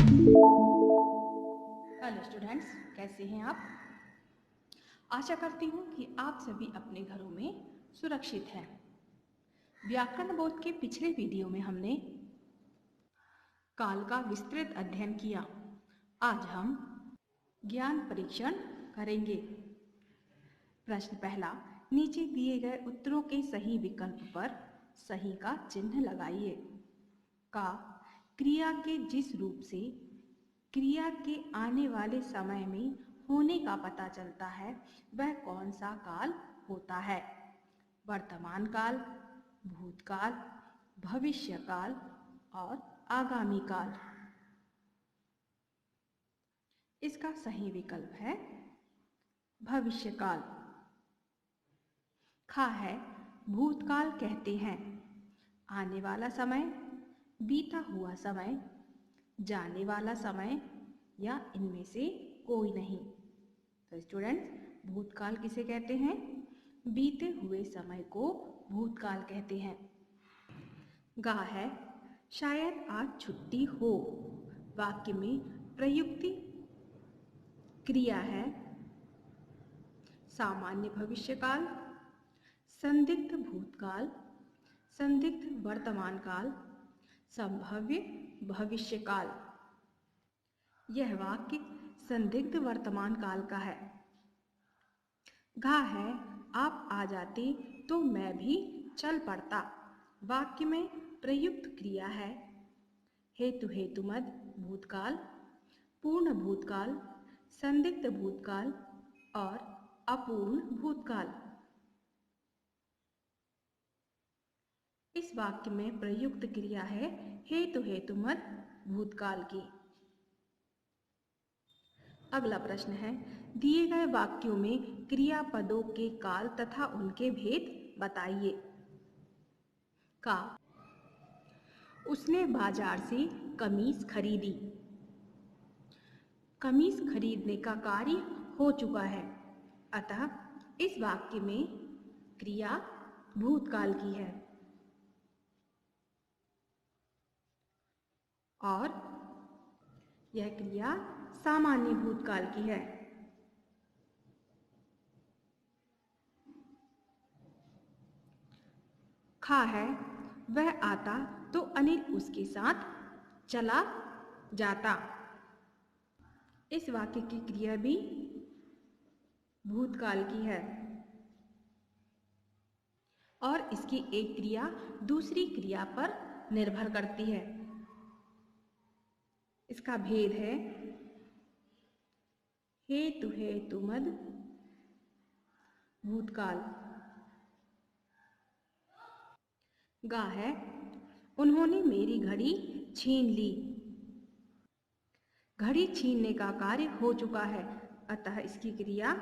Hello students, कैसे हैं आप? आशा करती हूँ कि आप सभी अपने घरों में सुरक्षित हैं। व्याकरण बोध के पिछले वीडियो में हमने काल का विस्तृत अध्ययन किया। आज हम ज्ञान परीक्षण करेंगे। प्रश्न पहला, नीचे दिए गए उत्तरों के सही विकल्प पर सही का चिन्ह लगाइए। का क्रिया के जिस रूप से क्रिया के आने वाले समय में होने का पता चलता है वह कौन सा काल होता है? वर्तमान काल, भूतकाल, भविष्य काल और आगामी काल। इसका सही विकल्प है भविष्य काल। खा है, भूतकाल कहते हैं आने वाला समय, बीता हुआ समय, जाने वाला समय या इनमें से कोई नहीं। तो स्टूडेंट्स, भूतकाल किसे कहते हैं? बीते हुए समय को भूतकाल कहते हैं। गा है, शायद आज छुट्टी हो। वाक्य में प्रयुक्ति क्रिया है सामान्य भविष्यकाल, संदिग्ध भूतकाल, संदिग्ध वर्तमान काल, संभाव्य भविष्यकाल। यह वाक्य संदिग्ध वर्तमान काल का है। घा है, आप आ जाते तो मैं भी चल पड़ता। वाक्य में प्रयुक्त क्रिया है हेतु हेतुमद भूतकाल, पूर्ण भूतकाल, संदिग्ध भूतकाल और अपूर्ण भूतकाल। इस वाक्य में प्रयुक्त क्रिया है हेतु हेतुमद भूतकाल की। अगला प्रश्न है, दिए गए वाक्यों में क्रियापदों के काल तथा उनके भेद बताइए। का उसने बाजार से कमीज खरीदी। कमीज खरीदने का कार्य हो चुका है, अतः इस वाक्य में क्रिया भूतकाल की है और यह क्रिया सामान्य भूतकाल की है। खा है, वह आता तो अनिल उसके साथ चला जाता। इस वाक्य की क्रिया भी भूतकाल की है और इसकी एक क्रिया दूसरी क्रिया पर निर्भर करती है। इसका भेद है हेतु हेतुमद भूतकाल। गा है, उन्होंने मेरी घड़ी छीन ली। घड़ी छीनने का कार्य हो चुका है, अतः इसकी क्रिया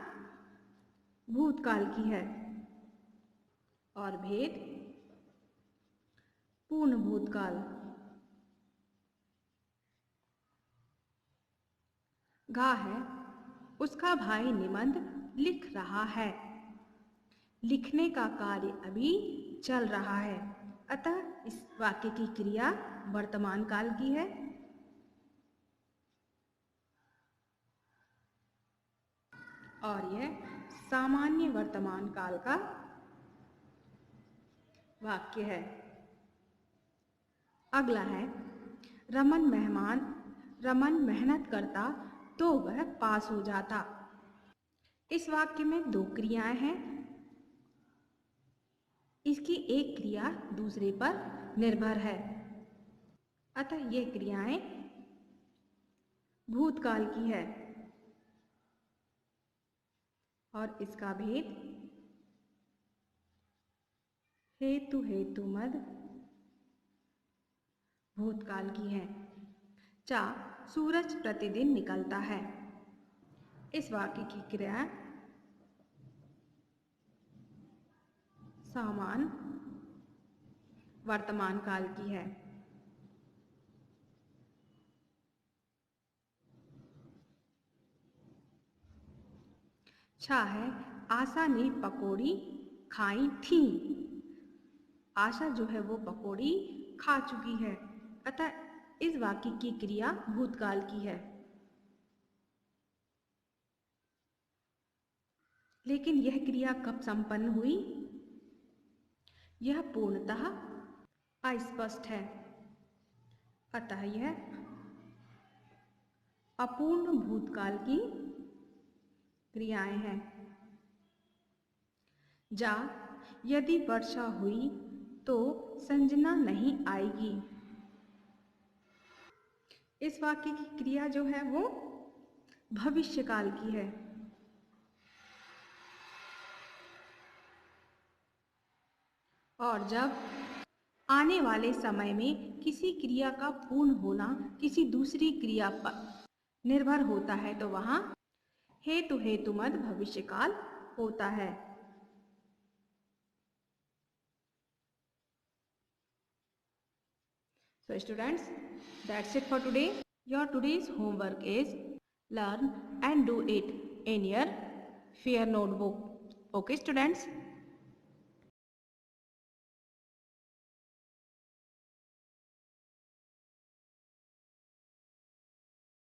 भूतकाल की है और भेद पूर्ण भूतकाल। गा है, उसका भाई निबंध लिख रहा है। लिखने का कार्य अभी चल रहा है, अतः इस वाक्य की क्रिया वर्तमान काल की है और यह सामान्य वर्तमान काल का वाक्य है। अगला है, रमन मेहनत करता तो वह पास हो जाता। इस वाक्य में दो क्रियाएं हैं। इसकी एक क्रिया दूसरे पर निर्भर है, अतः ये क्रियाएं भूतकाल की है और इसका भेद हेतु हेतुमद भूतकाल की है। चा सूरज प्रतिदिन निकलता है। इस वाक्य की क्रिया सामान्य वर्तमान काल की है। छा है, आशा ने पकौड़ी खाई थी। आशा जो है वो पकौड़ी खा चुकी है, अतः इस वाक्य की क्रिया भूतकाल की है, लेकिन यह क्रिया कब संपन्न हुई यह पूर्णतः अस्पष्ट है, अतः यह अपूर्ण भूतकाल की क्रियाएं हैं। जा यदि वर्षा हुई तो संजना नहीं आएगी। इस वाक्य की क्रिया जो है वो भविष्यकाल की है। और जब आने वाले समय में किसी क्रिया का पूर्ण होना किसी दूसरी क्रिया पर निर्भर होता है तो वहां हेतुमद भविष्यकाल होता है। So students, that's it for today. Your today's homework is learn and do it in your fair notebook. Okay students.